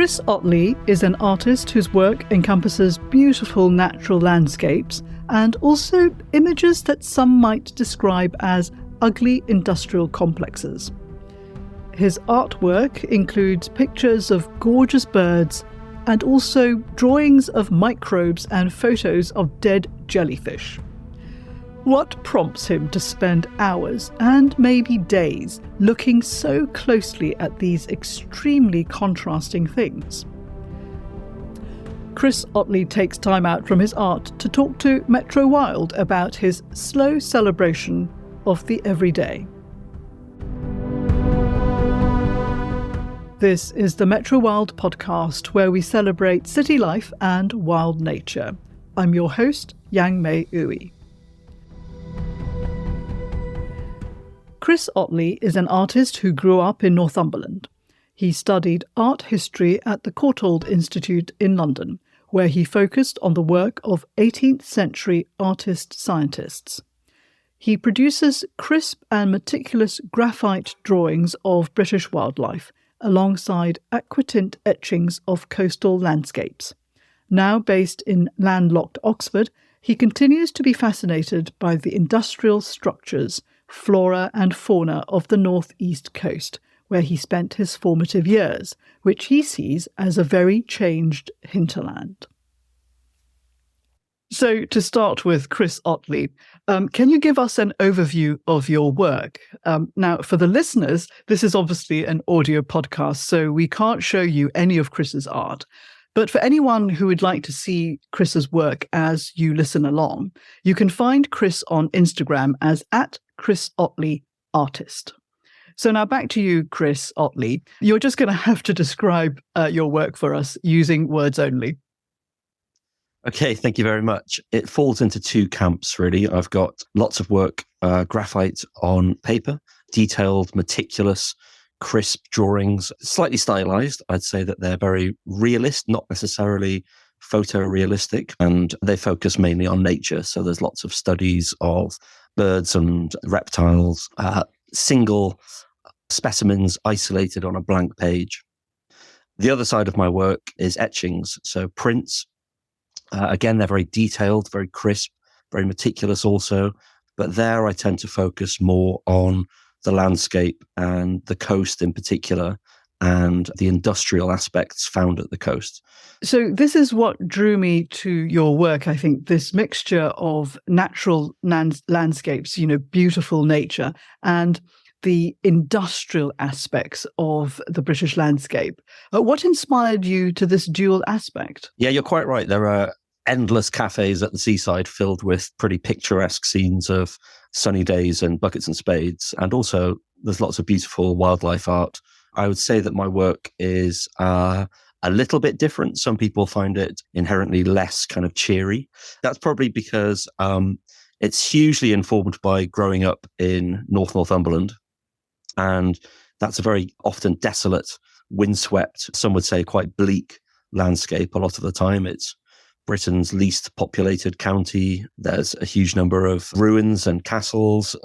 Chris Otley is an artist whose work encompasses beautiful natural landscapes and also images that some might describe as ugly industrial complexes. His artwork includes pictures of gorgeous birds and also drawings of microbes and photos of dead jellyfish. What prompts him to spend hours and maybe days looking so closely at these extremely contrasting things? Chris Otley takes time out from his art to talk to MetroWild about his slow celebration of the everyday. This is the MetroWild podcast, where we celebrate city life and wild nature. I'm your host, Yang-May Ooi. Chris Otley is an artist who grew up in Northumberland. He studied art history at the Courtauld Institute in London, where he focused on the work of 18th century artist-scientists. He produces crisp and meticulous graphite drawings of British wildlife, alongside aquatint etchings of coastal landscapes. Now based in landlocked Oxford, he continues to be fascinated by the industrial structures, flora and fauna of the northeast coast, where he spent his formative years, which he sees as a very changed hinterland. So to start with, Chris Otley, can you give us an overview of your work? Now, for the listeners, this is obviously an audio podcast, so we can't show you any of Chris's art. But for anyone who would like to see Chris's work as you listen along, you can find Chris on Instagram as @ChrisOtleyArtist. So now back to you, Chris Otley. You're just going to have to describe your work for us using words only. Okay, thank you very much. It falls into two camps, really. I've got lots of work, graphite on paper, detailed, meticulous, crisp drawings, slightly stylized. I'd say that they're very realist, not necessarily photorealistic, and they focus mainly on nature. So there's lots of studies of birds and reptiles, single specimens isolated on a blank page. The other side of my work is etchings, so prints. Again, they're very detailed, very crisp, very meticulous also, but there I tend to focus more on the landscape and the coast in particular, and the industrial aspects found at the coast. So this is what drew me to your work, I think, this mixture of natural landscapes, beautiful nature, and the industrial aspects of the British landscape. What inspired you to this dual aspect? Yeah, you're quite right. There are endless cafes at the seaside filled with pretty picturesque scenes of sunny days and buckets and spades. And also there's lots of beautiful wildlife art. I would say that my work is a little bit different. Some people find it inherently less kind of cheery. That's probably because it's hugely informed by growing up in Northumberland. And that's a very often desolate, windswept, some would say quite bleak landscape. A lot of the time it's Britain's least populated county. There's a huge number of ruins and castles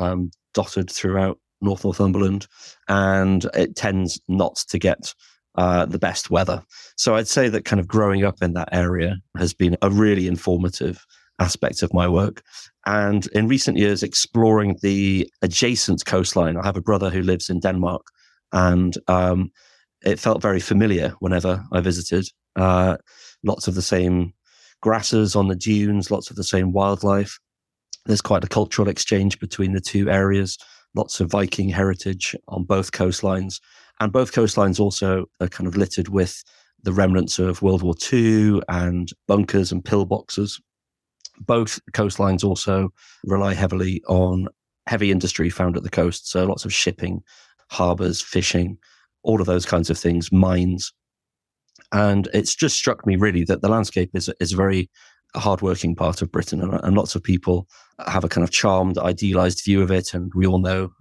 dotted throughout Northumberland, and it tends not to get the best weather. So I'd say that kind of growing up in that area has been a really informative aspect of my work. And in recent years, exploring the adjacent coastline. I have a brother who lives in Denmark, and it felt very familiar whenever I visited. Lots of the same grasses on the dunes, lots of the same wildlife. There's quite a cultural exchange between the two areas, lots of Viking heritage on both coastlines. And both coastlines also are kind of littered with the remnants of World War II and bunkers and pillboxes. Both coastlines also rely heavily on heavy industry found at the coast. So lots of shipping, harbours, fishing, all of those kinds of things, mines. And it's just struck me really that the landscape is a very hardworking part of Britain, and lots of people have a kind of charmed, idealized view of it. And we all know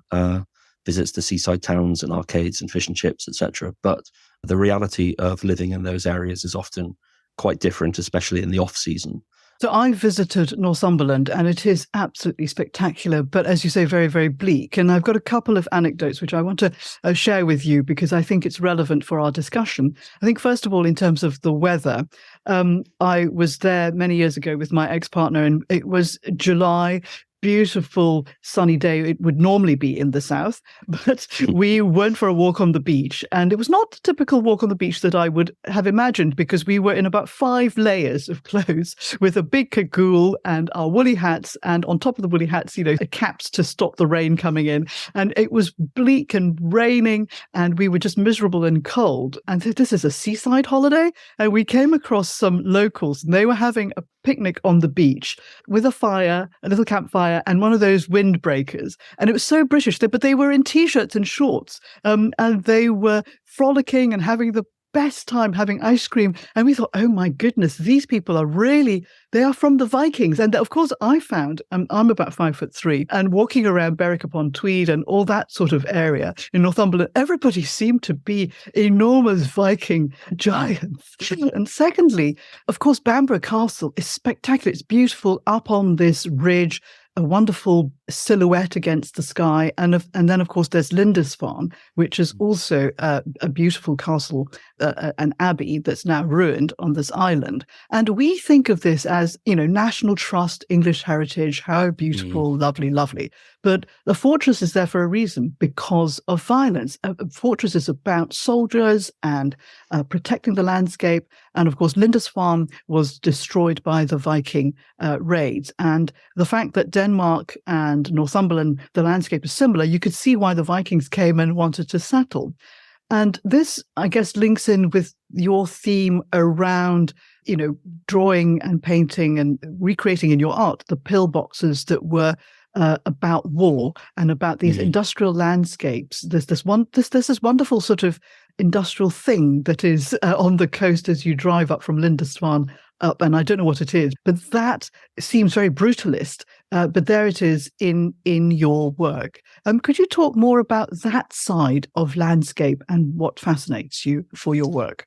visits to seaside towns and arcades and fish and chips, etc. But the reality of living in those areas is often quite different, especially in the off season. So I visited Northumberland and it is absolutely spectacular, but as you say, very, very bleak. And I've got a couple of anecdotes which I want to share with you because I think it's relevant for our discussion. I think, first of all, in terms of the weather, I was there many years ago with my ex-partner and it was July. Beautiful sunny day. It would normally be in the south, but we went for a walk on the beach, and it was not the typical walk on the beach that I would have imagined because we were in about 5 layers of clothes with a big cagoule and our woolly hats, and on top of the woolly hats, caps to stop the rain coming in. And it was bleak and raining, and we were just miserable and cold. And this is a seaside holiday, and we came across some locals, and they were having a picnic on the beach with a fire, a little campfire, and one of those windbreakers. And it was so British, but they were in T-shirts and shorts, and they were frolicking and having the best time having ice cream. And we thought, oh my goodness, these people they are from the Vikings. And of course, I found, I'm about 5'3", and walking around Berwick-upon-Tweed and all that sort of area in Northumberland, everybody seemed to be enormous Viking giants. And secondly, of course, Bamborough Castle is spectacular. It's beautiful up on this ridge, a wonderful silhouette against the sky. And then, of course, there's Lindisfarne, which is also a beautiful castle, an abbey that's now ruined on this island. And we think of this as, National Trust, English heritage, how beautiful, lovely, lovely. But the fortress is there for a reason, because of violence. A fortress is about soldiers and protecting the landscape. And of course, Lindisfarne was destroyed by the Viking raids. And the fact that Denmark and Northumberland, the landscape is similar, you could see why the Vikings came and wanted to settle. And this, I guess, links in with your theme around, drawing and painting and recreating in your art the pillboxes that were about war and about these industrial landscapes. There's this wonderful sort of industrial thing that is on the coast as you drive up from Lindisfarne up, and I don't know what it is, but that seems very brutalist. But there it is in your work. Could you talk more about that side of landscape and what fascinates you for your work?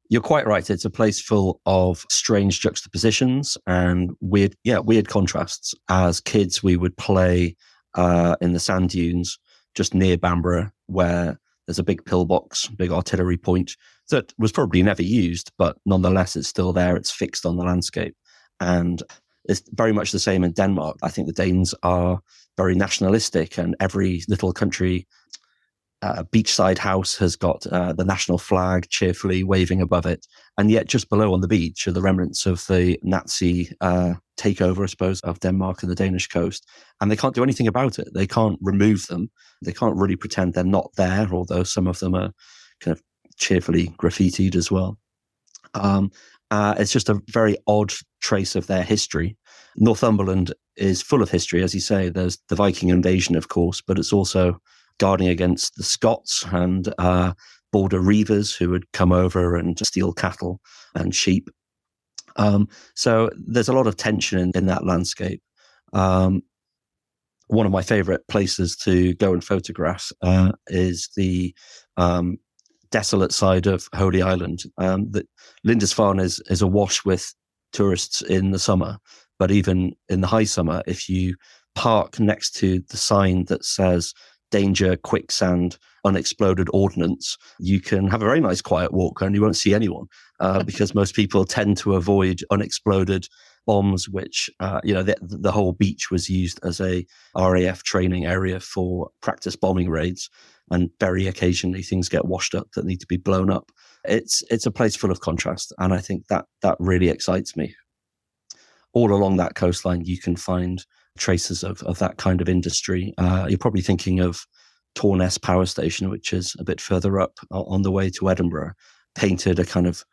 You're quite right. It's a place full of strange juxtapositions and weird contrasts. As kids, we would play in the sand dunes just near Bamborough, where there's a big pillbox, big artillery point that was probably never used, but nonetheless, it's still there. It's fixed on the landscape. And it's very much the same in Denmark. I think the Danes are very nationalistic, and every little country beachside house has got the national flag cheerfully waving above it. And yet just below on the beach are the remnants of the Nazi takeover, I suppose, of Denmark and the Danish coast. And they can't do anything about it. They can't remove them. They can't really pretend they're not there, although some of them are kind of cheerfully graffitied as well. It's just a very odd trace of their history. Northumberland is full of history, as you say. There's the Viking invasion, of course, but it's also guarding against the Scots and border reavers who would come over and steal cattle and sheep. So there's a lot of tension in that landscape. One of my favorite places to go and photograph is the desolate side of Holy Island. Lindisfarne is awash with tourists in the summer, but even in the high summer, if you park next to the sign that says danger, quicksand, unexploded ordnance, you can have a very nice quiet walk and you won't see anyone because most people tend to avoid unexploded bombs, which, the whole beach was used as a RAF training area for practice bombing raids. And very occasionally things get washed up that need to be blown up. It's a place full of contrast. And I think that really excites me. All along that coastline, you can find traces of that kind of industry. You're probably thinking of Torness Power Station, which is a bit further up on the way to Edinburgh, painted a kind of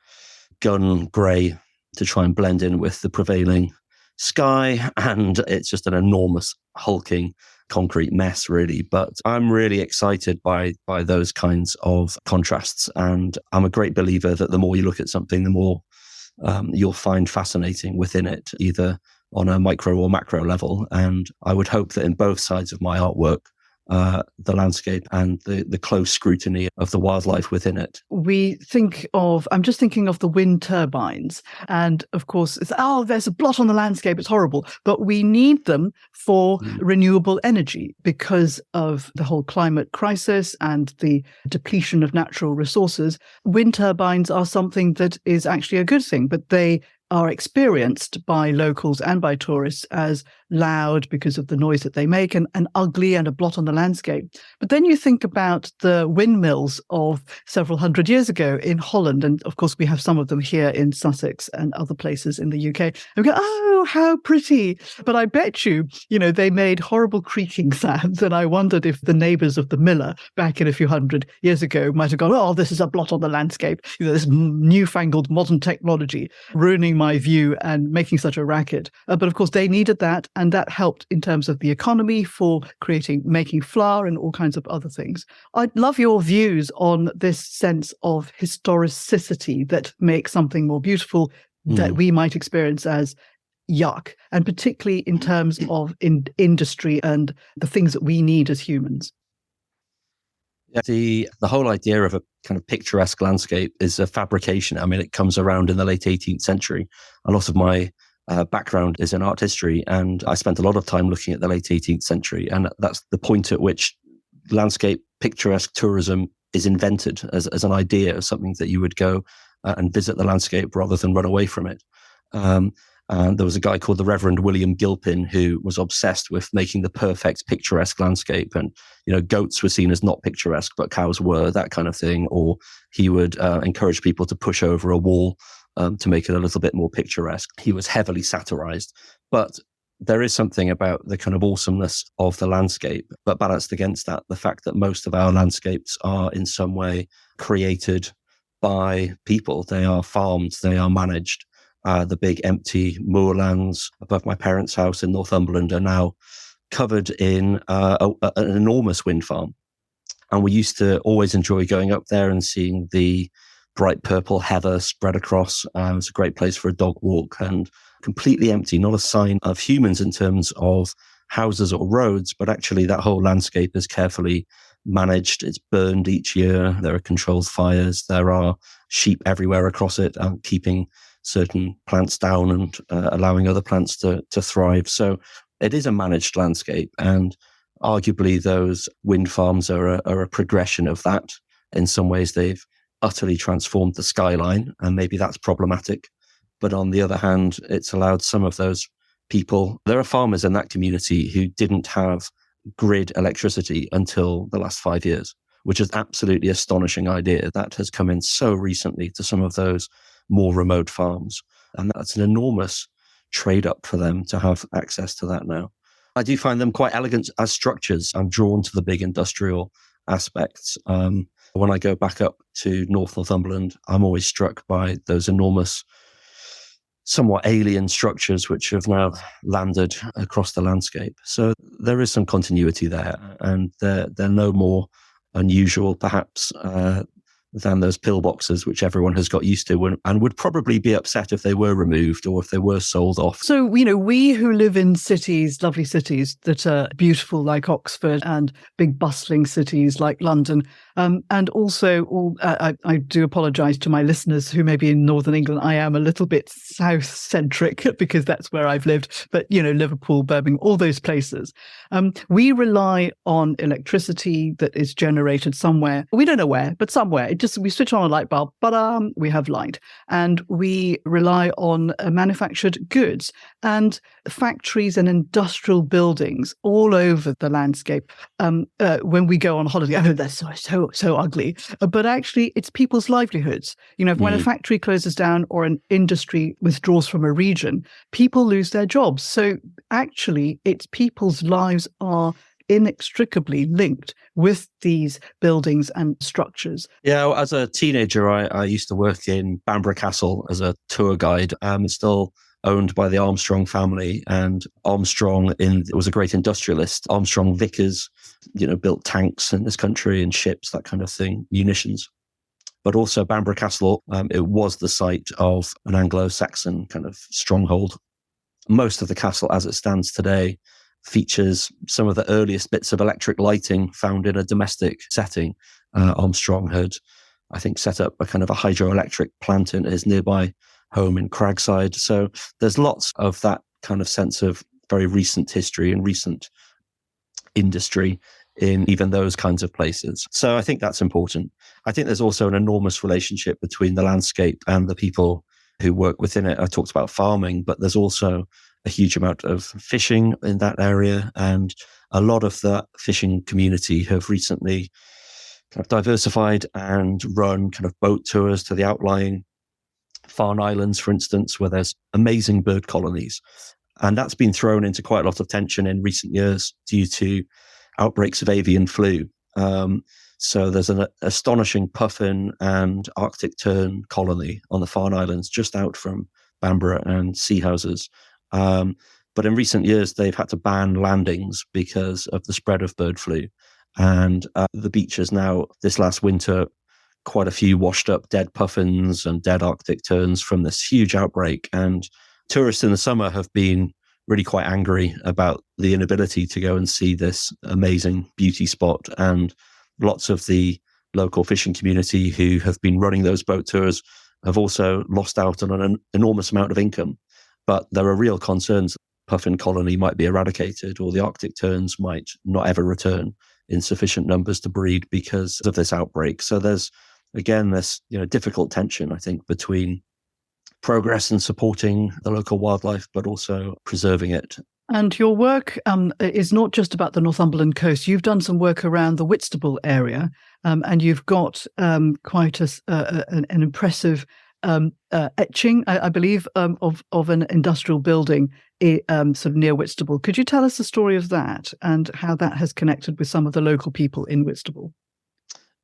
gun grey to try and blend in with the prevailing sky. And it's just an enormous, hulking concrete mess, really. But I'm really excited by those kinds of contrasts. And I'm a great believer that the more you look at something, the more you'll find fascinating within it, either on a micro or macro level. And I would hope that in both sides of my artwork, the landscape and the close scrutiny of the wildlife within it. I'm just thinking of the wind turbines. And of course, there's a blot on the landscape. It's horrible. But we need them for renewable energy because of the whole climate crisis and the depletion of natural resources. Wind turbines are something that is actually a good thing, but they are experienced by locals and by tourists as loud because of the noise that they make and ugly and a blot on the landscape. But then you think about the windmills of several hundred years ago in Holland. And of course, we have some of them here in Sussex and other places in the UK. And we go, oh, how pretty. But I bet you, they made horrible creaking sounds. And I wondered if the neighbours of the miller back in a few hundred years ago might have gone, oh, this is a blot on the landscape. This newfangled modern technology ruining my view and making such a racket. But of course, they needed that. And that helped in terms of the economy for making flour and all kinds of other things. I'd love your views on this sense of historicity that makes something more beautiful that we might experience as yuck, and particularly in terms of industry and the things that we need as humans. The whole idea of a kind of picturesque landscape is a fabrication. I mean, it comes around in the late 18th century. A lot of my background is in art history, and I spent a lot of time looking at the late 18th century. And that's the point at which landscape picturesque tourism is invented as an idea of something that you would go and visit the landscape rather than run away from it. And there was a guy called the Reverend William Gilpin who was obsessed with making the perfect picturesque landscape. And, goats were seen as not picturesque, but cows were, that kind of thing. Or he would encourage people to push over a wall to make it a little bit more picturesque. He was heavily satirized. But there is something about the kind of awesomeness of the landscape, but balanced against that, the fact that most of our landscapes are in some way created by people. They are farmed, they are managed. The big empty moorlands above my parents' house in Northumberland are now covered in an enormous wind farm. And we used to always enjoy going up there and seeing the bright purple heather spread across. It's a great place for a dog walk and completely empty, not a sign of humans in terms of houses or roads, but actually that whole landscape is carefully managed. It's burned each year. There are controlled fires. There are sheep everywhere across it, keeping certain plants down and allowing other plants to thrive. So it is a managed landscape, and arguably those wind farms are a progression of that. In some ways, they've utterly transformed the skyline, and maybe that's problematic. But on the other hand, it's allowed some of those people, there are farmers in that community who didn't have grid electricity until the last 5 years, which is absolutely astonishing idea. That has come in so recently to some of those more remote farms. And that's an enormous trade up for them to have access to that now. I do find them quite elegant as structures. I'm drawn to the big industrial aspects. When I go back up to North Northumberland, I'm always struck by those enormous, somewhat alien structures which have now landed across the landscape. So there is some continuity there, and they're no more unusual, perhaps, than those pillboxes, which everyone has got used to and would probably be upset if they were removed or if they were sold off. So, we who live in cities, lovely cities that are beautiful like Oxford and big bustling cities like London, and also I do apologise to my listeners who may be in Northern England. I am a little bit south-centric because that's where I've lived, but, Liverpool, Birmingham, all those places. We rely on electricity that is generated somewhere. We don't know where, but somewhere. We switch on a light bulb, but we have light. And we rely on manufactured goods and factories and industrial buildings all over the landscape. When we go on holiday, that's so ugly. But actually, it's people's livelihoods. When a factory closes down or an industry withdraws from a region, people lose their jobs. So actually, it's people's lives are inextricably linked with these buildings and structures. Yeah, as a teenager, I used to work in Bamburgh Castle as a tour guide. It's still owned by the Armstrong family, and Armstrong was a great industrialist. Armstrong Vickers, built tanks in this country and ships, that kind of thing, munitions. But also Bamburgh Castle, it was the site of an Anglo-Saxon kind of stronghold. Most of the castle as it stands today features some of the earliest bits of electric lighting found in a domestic setting. Armstrong had, I think, set up a kind of a hydroelectric plant in his nearby home in Cragside. So there's lots of that kind of sense of very recent history and recent industry in even those kinds of places. So I think that's important. I think there's also an enormous relationship between the landscape and the people who work within it. I talked about farming, but there's also a huge amount of fishing in that area. And a lot of the fishing community have recently kind of diversified and run kind of boat tours to the outlying Farne Islands, for instance, where there's amazing bird colonies. And that's been thrown into quite a lot of tension in recent years due to outbreaks of avian flu. So there's an astonishing puffin and Arctic tern colony on the Farne Islands, just out from Bamborough and Seahouses. But in recent years, they've had to ban landings because of the spread of bird flu. And the beaches now, this last winter, quite a few washed up dead puffins and dead Arctic terns from this huge outbreak. And tourists in the summer have been really quite angry about the inability to go and see this amazing beauty spot. And lots of the local fishing community who have been running those boat tours have also lost out on an enormous amount of income. But there are real concerns puffin colony might be eradicated, or the Arctic terns might not ever return in sufficient numbers to breed because of this outbreak. So there's, again, this difficult tension, I think, between progress and supporting the local wildlife, but also preserving it. And your work is not just about the Northumberland coast. You've done some work around the Whitstable area, and you've got quite an impressive etching, I believe, of an industrial building sort of near Whitstable. Could you tell us the story of that and how that has connected with some of the local people in Whitstable?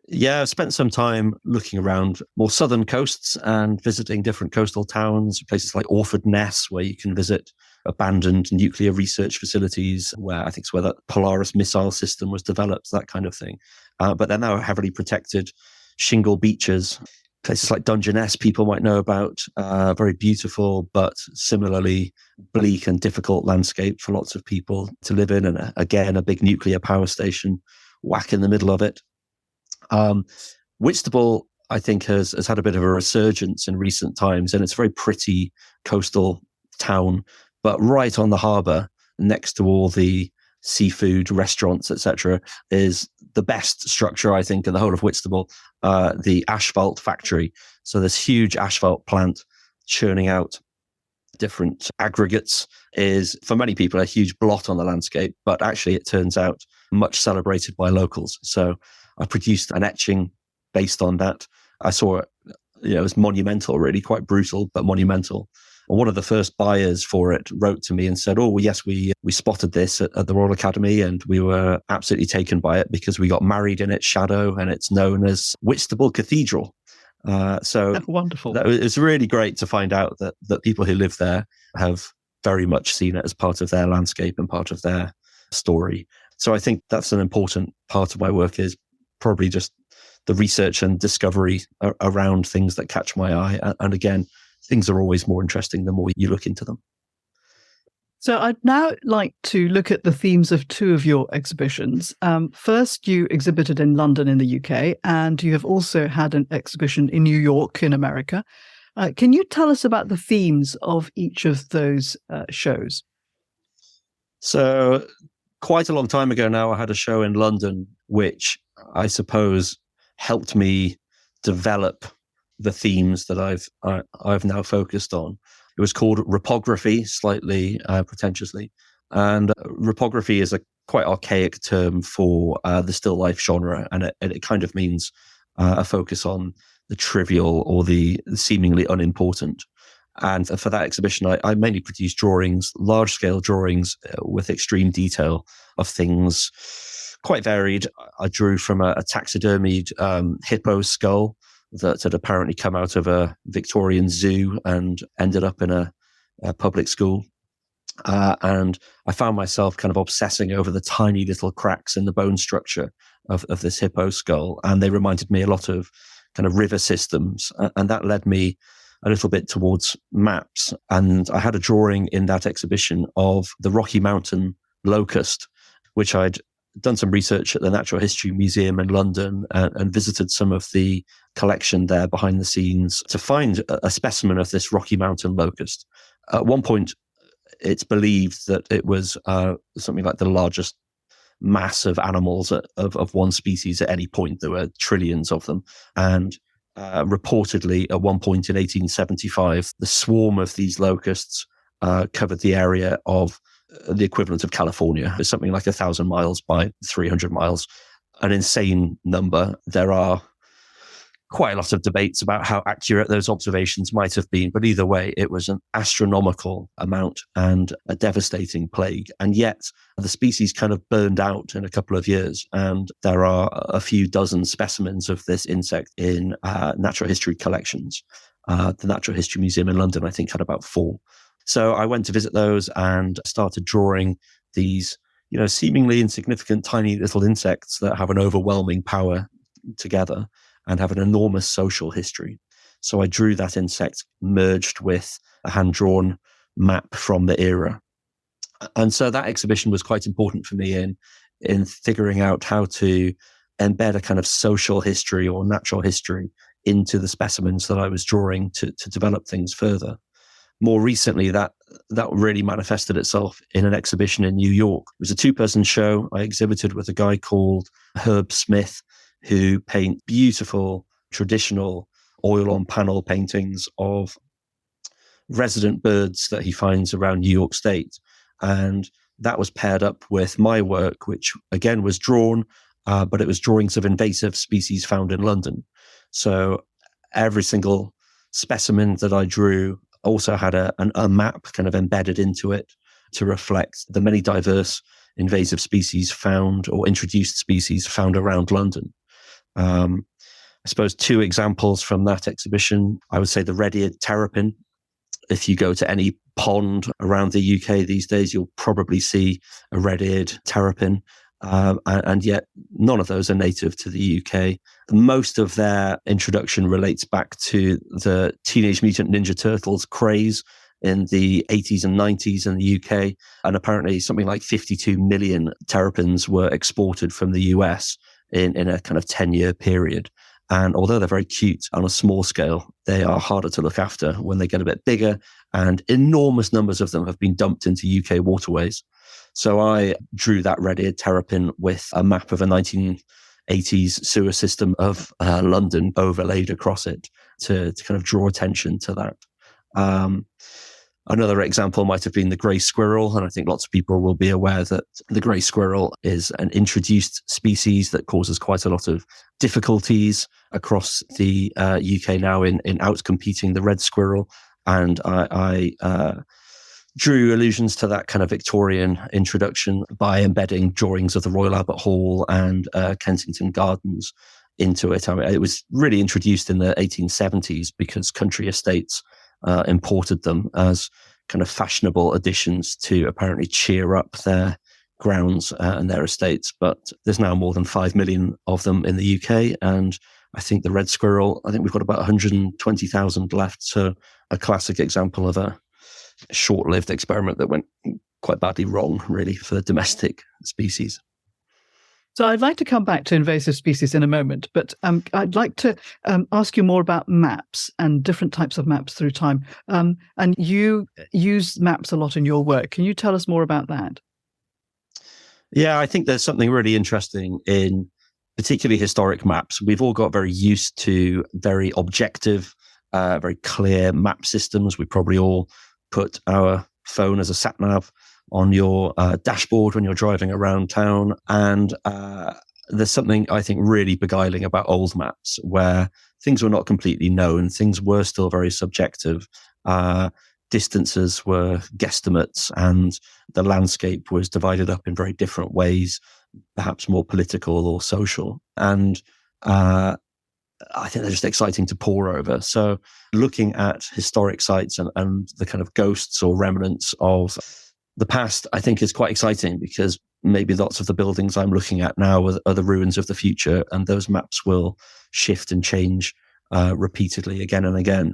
Yeah, I've spent some time looking around more southern coasts and visiting different coastal towns, places like Orford Ness, where you can visit abandoned nuclear research facilities, where I think it's where the Polaris missile system was developed, that kind of thing. But they're now heavily protected shingle beaches. Places like Dungeness, people might know about, very beautiful, but similarly bleak and difficult landscape for lots of people to live in. And again, a big nuclear power station whack in the middle of it. Whitstable, I think, has had a bit of a resurgence in recent times, and it's a very pretty coastal town, but right on the harbour, next to all the seafood restaurants, etc., is the best structure, I think, in the whole of Whitstable, the asphalt factory. So this huge asphalt plant churning out different aggregates is, for many people, a huge blot on the landscape, but actually it turns out much celebrated by locals. So I produced an etching based on that. I saw it, it was monumental, really, quite brutal, but monumental. And one of the first buyers for it wrote to me and said, oh, well, yes, we spotted this at the Royal Academy and we were absolutely taken by it because we got married in its shadow and it's known as Whitstable Cathedral. So wonderful. It's really great to find out that people who live there have very much seen it as part of their landscape and part of their story. So I think that's an important part of my work, is probably just the research and discovery around things that catch my eye. And again, things are always more interesting the more you look into them. So I'd now like to look at the themes of two of your exhibitions. First, you exhibited in London in the UK, and you have also had an exhibition in New York in America. Can you tell us about the themes of each of those shows? So quite a long time ago now, I had a show in London, which I suppose helped me develop the themes that I've now focused on. It was called Repography, slightly pretentiously. And repography is a quite archaic term for the still life genre. And it kind of means a focus on the trivial or the seemingly unimportant. And for that exhibition, I mainly produced drawings, large-scale drawings with extreme detail of things quite varied. I drew from a taxidermied hippo skull that had apparently come out of a Victorian zoo and ended up in a public school. And I found myself kind of obsessing over the tiny little cracks in the bone structure of this hippo skull. And they reminded me a lot of kind of river systems. And that led me a little bit towards maps. And I had a drawing in that exhibition of the Rocky Mountain locust, which I'd done some research at the Natural History Museum in London and visited some of the collection there behind the scenes to find a specimen of this Rocky Mountain locust. At one point, it's believed that it was something like the largest mass of animals of one species at any point. There were trillions of them. And reportedly, at one point in 1875, the swarm of these locusts covered the area of the equivalent of California. It's something like 1,000 miles by 300 miles. An insane number. There are quite a lot of debates about how accurate those observations might have been, but either way, it was an astronomical amount and a devastating plague. And yet the species kind of burned out in a couple of years. And there are a few dozen specimens of this insect in natural history collections. The Natural History Museum in London, I think, had about 4. So I went to visit those and started drawing these, seemingly insignificant tiny little insects that have an overwhelming power together and have an enormous social history. So I drew that insect merged with a hand-drawn map from the era. And so that exhibition was quite important for me in figuring out how to embed a kind of social history or natural history into the specimens that I was drawing to develop things further. More recently, that really manifested itself in an exhibition in New York. It was a 2-person show. I exhibited with a guy called Herb Smith, who paint beautiful traditional oil on panel paintings of resident birds that he finds around New York State. And that was paired up with my work, which again was drawn, but it was drawings of invasive species found in London. So every single specimen that I drew also had a map kind of embedded into it to reflect the many diverse invasive species found or introduced species found around London. I suppose 2 examples from that exhibition, I would say the red-eared terrapin. If you go to any pond around the UK these days, you'll probably see a red-eared terrapin. And yet none of those are native to the UK. Most of their introduction relates back to the Teenage Mutant Ninja Turtles craze in the 80s and 90s in the UK. And apparently something like 52 million terrapins were exported from the US in a kind of 10-year period. And although they're very cute on a small scale, they are harder to look after when they get a bit bigger, and enormous numbers of them have been dumped into UK waterways. So I drew that red-eared terrapin with a map of a 1980s sewer system of London overlaid across it to kind of draw attention to that. Another example might have been the grey squirrel, and I think lots of people will be aware that the grey squirrel is an introduced species that causes quite a lot of difficulties across the UK now in outcompeting the red squirrel. And I drew allusions to that kind of Victorian introduction by embedding drawings of the Royal Albert Hall and Kensington Gardens into it. I mean, it was really introduced in the 1870s because country estates imported them as kind of fashionable additions to apparently cheer up their grounds and their estates. But there's now more than 5 million of them in the UK. And I think the red squirrel, I think we've got about 120,000 left. So a classic example of a short-lived experiment that went quite badly wrong, really, for the domestic species. So I'd like to come back to invasive species in a moment, but I'd like to ask you more about maps and different types of maps through time. And you use maps a lot in your work. Can you tell us more about that? Yeah, I think there's something really interesting in particularly historic maps. We've all got very used to very objective, very clear map systems. We probably all put our phone as a sat-nav on your dashboard when you're driving around town. And there's something, I think, really beguiling about old maps where things were not completely known. Things were still very subjective. Distances were guesstimates, and the landscape was divided up in very different ways, perhaps more political or social. And I think they're just exciting to pore over. So looking at historic sites and the kind of ghosts or remnants of the past, I think, is quite exciting because maybe lots of the buildings I'm looking at now are the ruins of the future, and those maps will shift and change repeatedly again and again.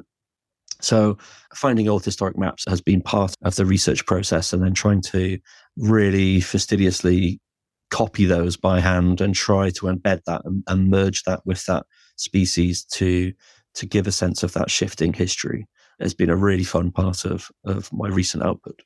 So finding old historic maps has been part of the research process, and then trying to really fastidiously copy those by hand and try to embed that and merge that with that species to give a sense of that shifting history. It's been a really fun part of my recent output.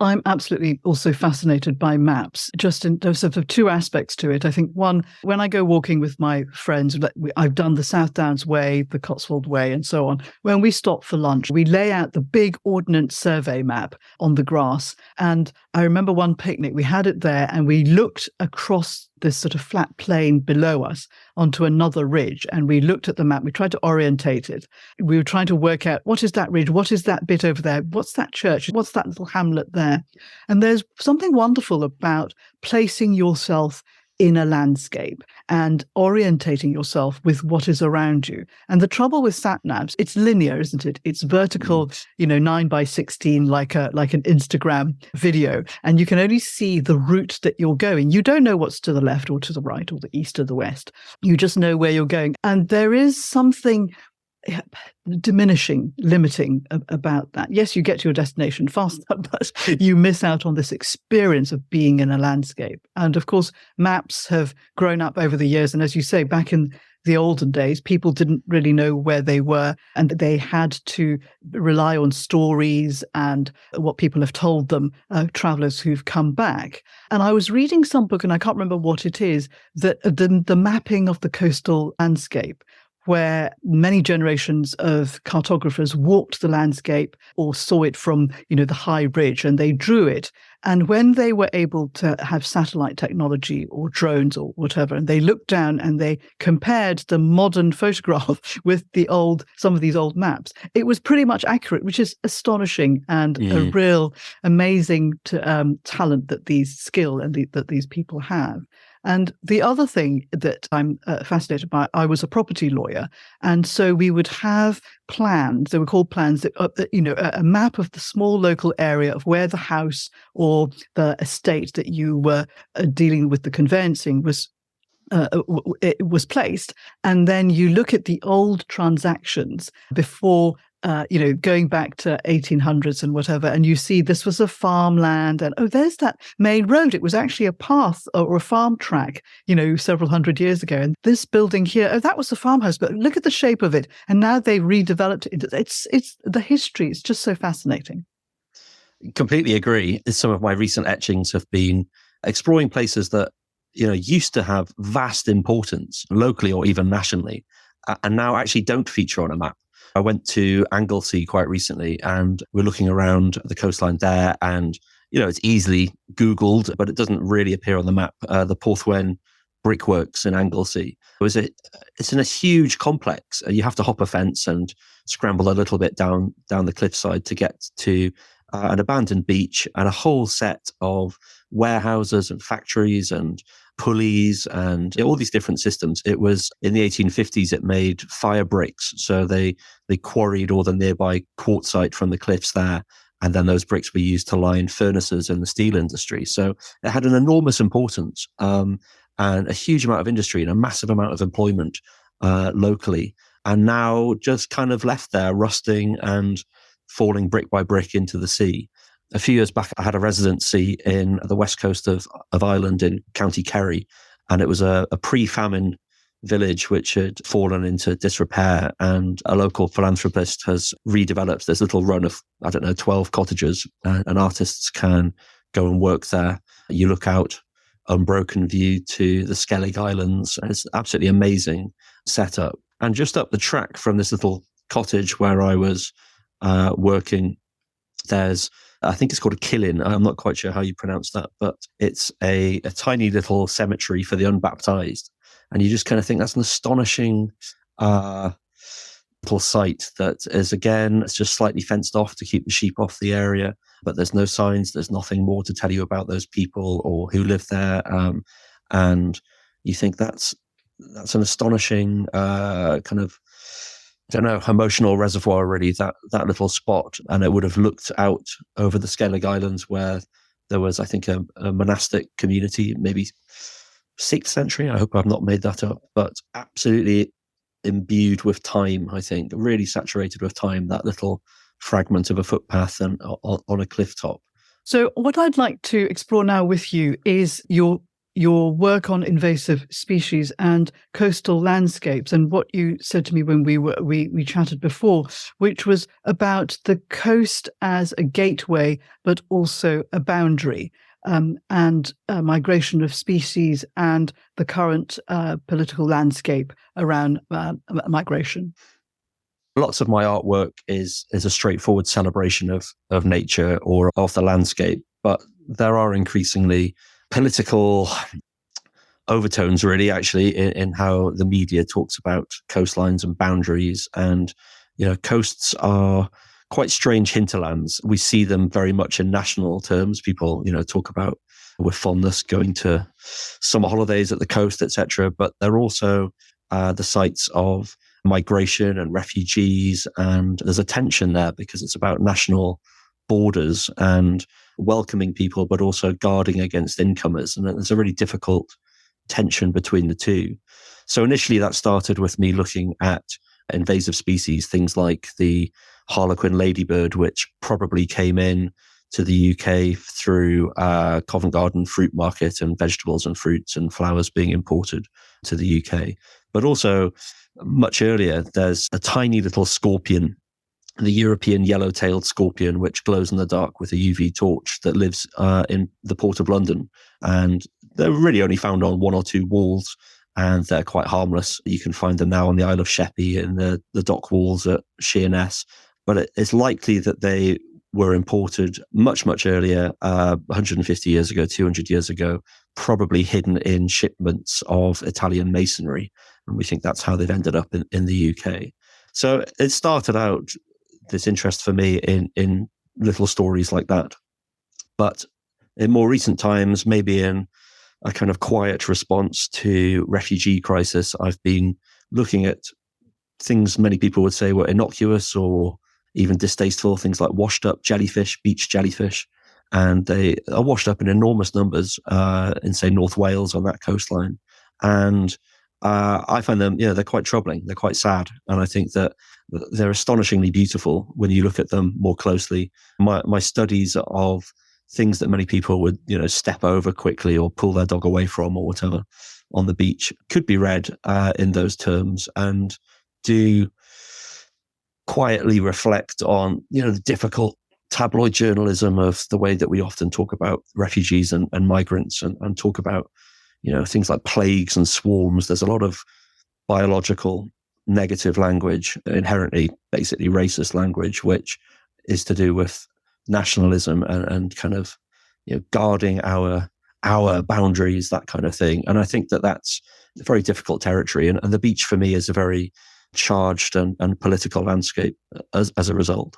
I'm absolutely also fascinated by maps. Just in there's sort of two aspects to it. I think one, when I go walking with my friends, I've done the South Downs Way, the Cotswold Way, and so on. When we stop for lunch, we lay out the big Ordnance Survey map on the grass. And I remember one picnic, we had it there and we looked across this sort of flat plain below us onto another ridge. And we looked at the map, we tried to orientate it. We were trying to work out, what is that ridge? What is that bit over there? What's that church? What's that little hamlet there? And there's something wonderful about placing yourself in a landscape and orientating yourself with what is around you. And the trouble with sat-navs, it's linear, isn't it? It's vertical, 9:16, like an Instagram video. And you can only see the route that you're going. You don't know what's to the left or to the right or the east or the west. You just know where you're going. And there is something diminishing, limiting about that. Yes, you get to your destination faster, but you miss out on this experience of being in a landscape. And of course, maps have grown up over the years. And as you say, back in the olden days, people didn't really know where they were, and they had to rely on stories and what people have told them, travelers who've come back. And I was reading some book, and I can't remember what it is, that the mapping of the coastal landscape, where many generations of cartographers walked the landscape or saw it from, the high ridge, and they drew it. And when they were able to have satellite technology or drones or whatever, and they looked down and they compared the modern photograph with some of these old maps, it was pretty much accurate, which is astonishing and a real amazing talent that that these people have. And the other thing that I'm fascinated by, I was a property lawyer. And so we would have plans, they were called plans, a map of the small local area of where the house or the estate that you were dealing with the conveyancing was placed. And then you look at the old transactions before going back to 1800s and whatever, and you see this was a farmland, and there's that main road. It was actually a path or a farm track, several hundred years ago. And this building here, that was a farmhouse, but look at the shape of it. And now they've redeveloped it. It's the history. It's just so fascinating. Completely agree. Some of my recent etchings have been exploring places that, used to have vast importance locally or even nationally, and now actually don't feature on a map. I went to Anglesey quite recently, and we're looking around the coastline there, and it's easily Googled, but it doesn't really appear on the map. The Porthwen Brickworks in Anglesey. It's in a huge complex. You have to hop a fence and scramble a little bit down the cliffside to get to an abandoned beach and a whole set of warehouses and factories and pulleys and all these different systems. It was in the 1850s, it made fire bricks. So they quarried all the nearby quartzite from the cliffs there. And then those bricks were used to line furnaces in the steel industry. So it had an enormous importance and a huge amount of industry and a massive amount of employment locally. And now just kind of left there, rusting and falling brick by brick into the sea. A few years back, I had a residency in the west coast of Ireland in County Kerry, and it was a pre-famine village which had fallen into disrepair, and a local philanthropist has redeveloped this little run of, 12 cottages, and artists can go and work there. You look out, unbroken view to the Skellig Islands, and it's absolutely amazing setup. And just up the track from this little cottage where I was working, there's, I think it's called a killin. I'm not quite sure how you pronounce that, but it's a tiny little cemetery for the unbaptized. And you just kind of think that's an astonishing little site that is, again, it's just slightly fenced off to keep the sheep off the area, but there's no signs, there's nothing more to tell you about those people or who live there. And you think that's an astonishing kind of, emotional reservoir, really, that little spot. And it would have looked out over the Skellig Islands where there was, I think, a monastic community, maybe 6th century. I hope I've not made that up, but absolutely imbued with time, I think, really saturated with time, that little fragment of a footpath and on a cliff top. So what I'd like to explore now with you is your work on invasive species and coastal landscapes, and what you said to me when we chatted before, which was about the coast as a gateway, but also a boundary, and migration of species and the current political landscape around migration. Lots of my artwork is a straightforward celebration of nature or of the landscape, but there are increasingly political overtones, really, actually, in how the media talks about coastlines and boundaries. And, coasts are quite strange hinterlands. We see them very much in national terms. People, talk about with fondness going to summer holidays at the coast, etc. But they're also the sites of migration and refugees. And there's a tension there because it's about national borders and welcoming people, but also guarding against incomers. And there's a really difficult tension between the two. So initially that started with me looking at invasive species, things like the harlequin ladybird, which probably came in to the UK through Covent Garden fruit market, and vegetables and fruits and flowers being imported to the UK. But also much earlier, there's a tiny little scorpion, the European yellow-tailed scorpion, which glows in the dark with a UV torch, that lives in the Port of London. And they're really only found on one or two walls, and they're quite harmless. You can find them now on the Isle of Sheppey and the dock walls at Sheerness. But it's likely that they were imported much, much earlier, 150 years ago, 200 years ago, probably hidden in shipments of Italian masonry. And we think that's how they've ended up in the UK. So it started out, this interest for me, in little stories like that. But in more recent times, maybe in a kind of quiet response to refugee crisis, I've been looking at things many people would say were innocuous or even distasteful, things like washed up jellyfish, beach jellyfish. And they are washed up in enormous numbers in, say, North Wales on that coastline. And I find them, they're quite troubling. They're quite sad. And I think that they're astonishingly beautiful when you look at them more closely. My studies of things that many people would, step over quickly or pull their dog away from or whatever on the beach could be read in those terms, and do quietly reflect on, the difficult tabloid journalism of the way that we often talk about refugees and migrants, and talk about, things like plagues and swarms. There's a lot of biological negative language, inherently basically racist language, which is to do with nationalism and kind of, guarding our boundaries, that kind of thing. And I think that that's very difficult territory. And the beach for me is a very charged and political landscape as a result.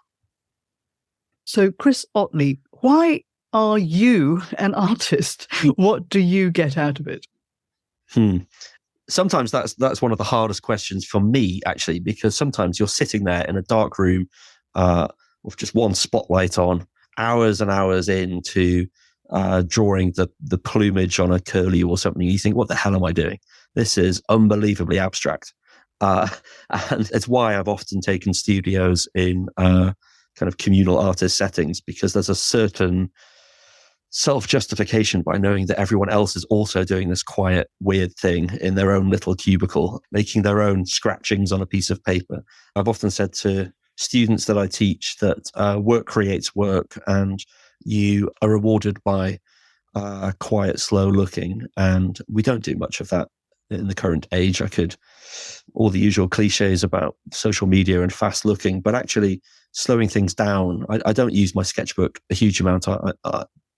So, Chris Otley, why are you an artist? What do you get out of it? Sometimes that's one of the hardest questions for me, actually, because sometimes you're sitting there in a dark room with just one spotlight on, hours and hours into drawing the plumage on a curlew or something. You think, what the hell am I doing? This is unbelievably abstract. And it's why I've often taken studios in kind of communal artist settings, because there's a certain self-justification by knowing that everyone else is also doing this quiet, weird thing in their own little cubicle, making their own scratchings on a piece of paper. I've often said to students that I teach that work creates work, and you are rewarded by quiet, slow looking. And we don't do much of that in the current age. All the usual cliches about social media and fast looking, but actually slowing things down. I don't use my sketchbook a huge amount.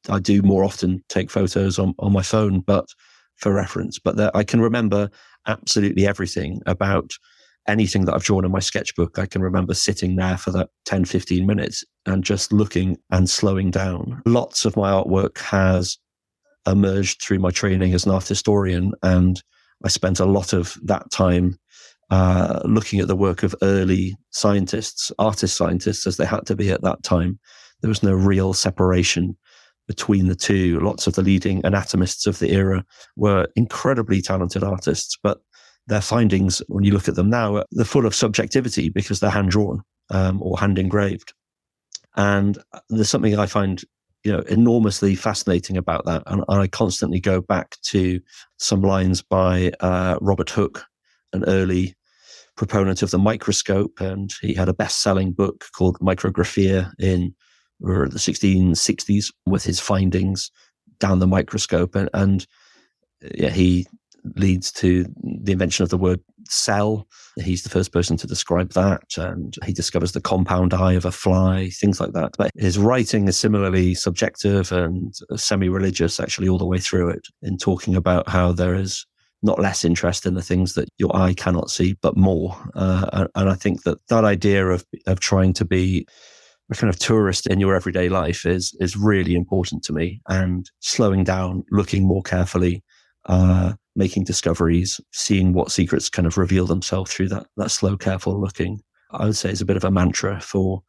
I do more often take photos on my phone, but for reference. But I can remember absolutely everything about anything that I've drawn in my sketchbook. I can remember sitting there for that 10, 15 minutes and just looking and slowing down. Lots of my artwork has emerged through my training as an art historian, and I spent a lot of that time looking at the work of early scientists, artist scientists, as they had to be at that time. There was no real separation between the two. Lots of the leading anatomists of the era were incredibly talented artists, but their findings, when you look at them now, they're full of subjectivity because they're hand-drawn or hand-engraved. And there's something I find enormously fascinating about that. And I constantly go back to some lines by Robert Hooke, an early proponent of the microscope, and he had a best-selling book called Micrographia in the 1660s with his findings down the microscope. And he leads to the invention of the word cell. He's the first person to describe that, and he discovers the compound eye of a fly, things like that. But his writing is similarly subjective and semi-religious, actually, all the way through it, in talking about how there is not less interest in the things that your eye cannot see, but more. And I think that idea of trying to be a kind of tourist in your everyday life is really important to me, and slowing down, looking more carefully, making discoveries, seeing what secrets kind of reveal themselves through that slow, careful looking, I would say is a bit of a mantra for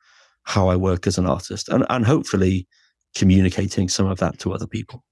how I work as an artist, and hopefully communicating some of that to other people.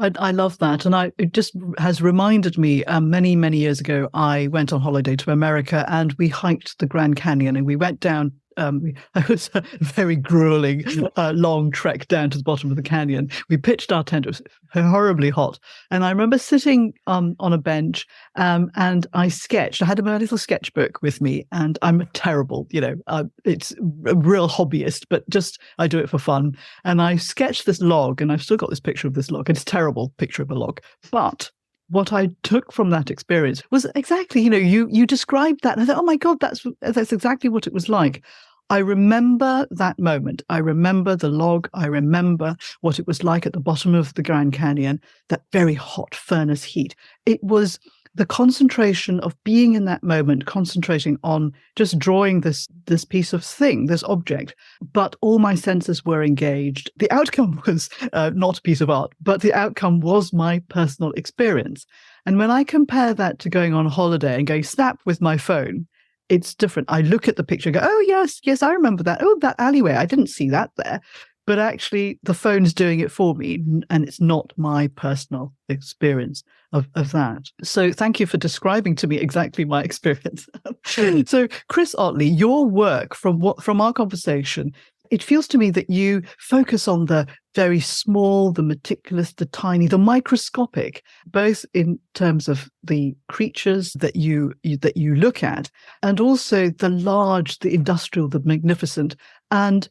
I love that. And it just has reminded me, many, many years ago, I went on holiday to America and we hiked the Grand Canyon, and we went down. It was a very grueling, long trek down to the bottom of the canyon. We pitched our tent. It was horribly hot. And I remember sitting on a bench and I sketched. I had my little sketchbook with me, and I'm terrible, it's a real hobbyist, but just I do it for fun. And I sketched this log, and I've still got this picture of this log. It's a terrible picture of a log. But what I took from that experience was exactly, you described that. And I thought, oh my God, that's exactly what it was like. I remember that moment. I remember the log. I remember what it was like at the bottom of the Grand Canyon, that very hot furnace heat. It was the concentration of being in that moment, concentrating on just drawing this piece of thing, this object. But all my senses were engaged. The outcome was not a piece of art, but the outcome was my personal experience. And when I compare that to going on holiday and going snap with my phone, it's different. I look at the picture and go, oh, yes, I remember that. Oh, that alleyway, I didn't see that there. But actually, the phone's doing it for me, and it's not my personal experience of that. So thank you for describing to me exactly my experience. So, Chris Otley, your work from our conversation, it feels to me that you focus on the very small, the meticulous, the tiny, the microscopic, both in terms of the creatures that you look at, and also the large, the industrial, the magnificent. And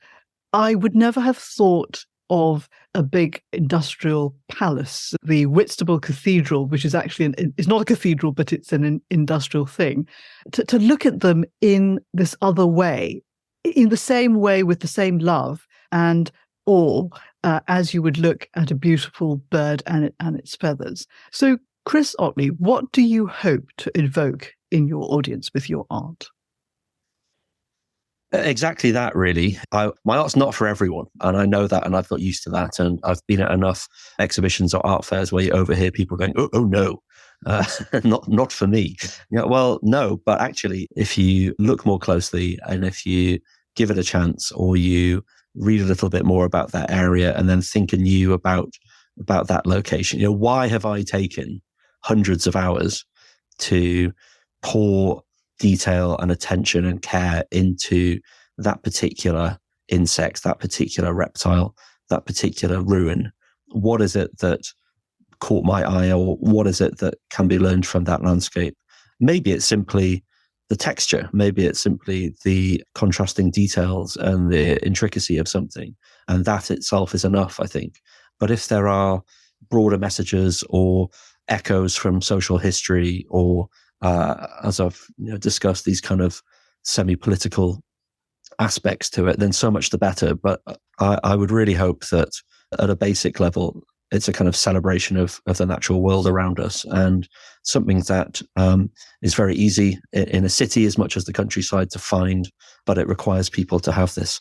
I would never have thought of a big industrial palace, the Whitstable Cathedral, which is actually it's not a cathedral, but it's an industrial thing, to look at them in this other way, in the same way, with the same love and awe, as you would look at a beautiful bird and its feathers. So, Chris Otley, what do you hope to evoke in your audience with your art? Exactly that, really. My art's not for everyone, and I know that, and I've got used to that. And I've been at enough exhibitions or art fairs where you overhear people going, "Oh no, not for me." Well, no, but actually, if you look more closely and if you give it a chance, or you read a little bit more about that area, and then think anew about that location, why have I taken hundreds of hours to pour detail and attention and care into that particular insect, that particular reptile, that particular ruin? What is it that caught my eye, or what is it that can be learned from that landscape? Maybe it's simply the texture, maybe it's simply the contrasting details and the intricacy of something, and that itself is enough, I think. But if there are broader messages or echoes from social history, or as I've discussed, these kind of semi-political aspects to it, then so much the better. But I would really hope that at a basic level, it's a kind of celebration of the natural world around us, and something that is very easy in a city as much as the countryside to find, but it requires people to have this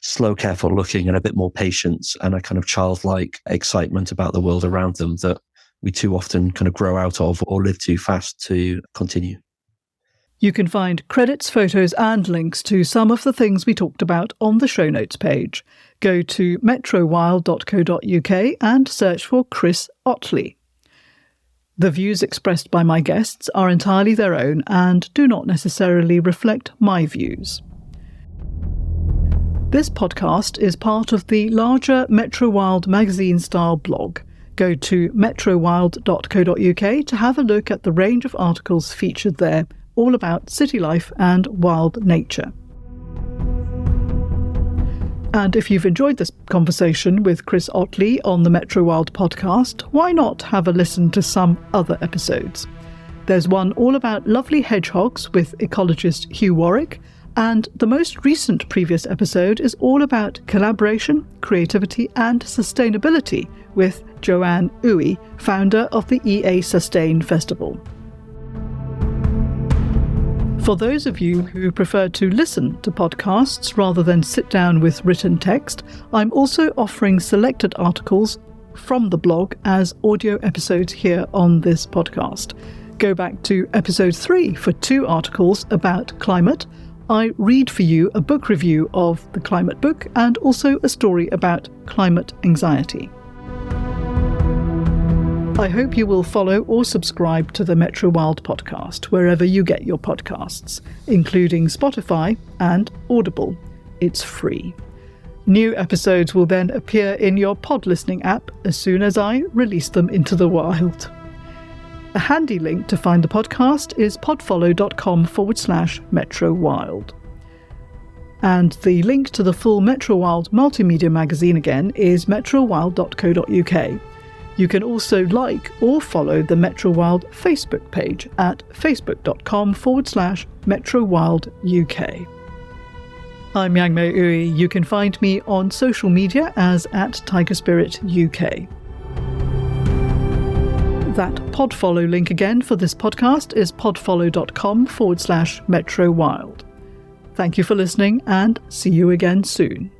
slow, careful looking and a bit more patience and a kind of childlike excitement about the world around them that we too often kind of grow out of or live too fast to continue. You can find credits, photos and links to some of the things we talked about on the show notes page. Go to metrowild.co.uk and search for Chris Otley. The views expressed by my guests are entirely their own and do not necessarily reflect my views. This podcast is part of the larger MetroWild magazine-style blog. Go to metrowild.co.uk to have a look at the range of articles featured there, all about city life and wild nature. And if you've enjoyed this conversation with Chris Otley on the MetroWild podcast, why not have a listen to some other episodes? There's one all about lovely hedgehogs with ecologist Hugh Warwick, and the most recent previous episode is all about collaboration, creativity and sustainability with Yang-May Ooi, founder of the EA Sustain Festival. For those of you who prefer to listen to podcasts rather than sit down with written text, I'm also offering selected articles from the blog as audio episodes here on this podcast. Go back to episode 3 for 2 articles about climate. I read for you a book review of the climate book and also a story about climate anxiety. I hope you will follow or subscribe to the MetroWild podcast wherever you get your podcasts, including Spotify and Audible. It's free. New episodes will then appear in your pod listening app as soon as I release them into the wild. A handy link to find the podcast is podfollow.com/MetroWild. And the link to the full MetroWild multimedia magazine again is metrowild.co.uk. You can also like or follow the MetroWild Facebook page at facebook.com/MetroWildUK. I'm Yang-May Ooi. You can find me on social media as @TigerSpiritUK. That podfollow link again for this podcast is podfollow.com/MetroWild. Thank you for listening and see you again soon.